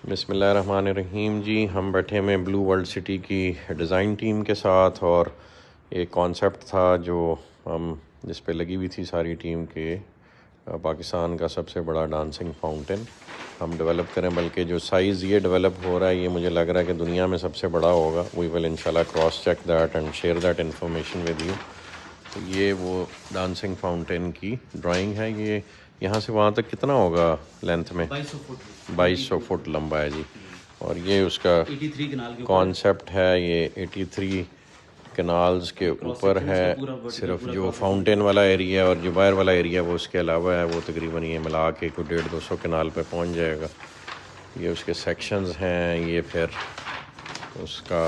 बिस्मिल्लाहिर्रहमानिर्रहीम जी, हम बैठे में ब्लू वर्ल्ड सिटी की डिज़ाइन टीम के साथ और एक कॉन्सेप्ट था जो हम जिस पे लगी हुई थी सारी टीम के पाकिस्तान का सबसे बड़ा डांसिंग फाउंटेन हम डेवलप करें, बल्कि जो साइज़ ये डेवलप हो रहा है ये मुझे लग रहा है कि दुनिया में सबसे बड़ा होगा। वी विल इंशाल्लाह cross check that and share that information with you. तो ये वो डांसिंग फाउंटेन की ड्राइंग है। ये यहाँ से वहाँ तक कितना होगा लेंथ में? 2200 फुट लंबा है जी। और ये उसका 83 कनाल के कॉन्सेप्ट है। ये 83 कनाल्स के ऊपर है। सिर्फ जो फाउंटेन वाला एरिया और जो बाहर वाला एरिया वो उसके अलावा है, वो तकरीबन ये मिला के कोई 150-200 कनाल पे पहुंच जाएगा। ये उसके सेक्शंस हैं। ये फिर उसका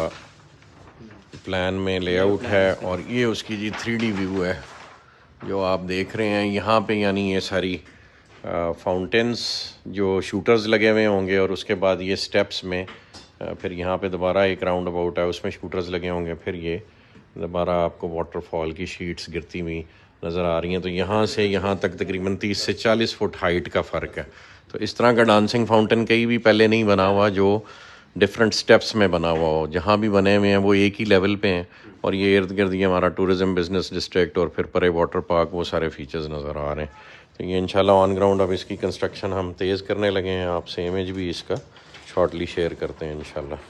प्लान में लेआउट है और ये उसकी जी 3D व्यू है जो आप देख रहे हैं यहाँ पे। यानी ये सारी फाउंटेन्स जो शूटर्स लगे हुए होंगे और उसके बाद ये स्टेप्स में फिर यहाँ पे दोबारा एक राउंड अबाउट है, उसमें शूटर्स लगे होंगे। फिर ये दोबारा आपको वाटरफॉल की शीट्स गिरती हुई नज़र आ रही हैं। तो यहाँ से यहाँ तक तकरीबन 30 से 40 फुट हाइट का फ़र्क है। तो इस तरह का डांसिंग फाउंटेन कहीं भी पहले नहीं बना हुआ जो डिफरेंट स्टेप्स में बना हुआ हो। जहाँ भी बने हुए हैं वो एक ही लेवल पे हैं। और ये इर्द गिर्द ये हमारा टूरिज़म बिजनेस डिस्ट्रिक्ट और फिर परे वाटर पार्क, वो सारे फीचर्स नज़र आ रहे हैं। तो ये इंशाल्लाह ऑन ग्राउंड अब इसकी कंस्ट्रक्शन हम तेज़ करने लगे हैं। आपसे इमेज भी इसका शॉर्टली शेयर करते हैं इंशाल्लाह।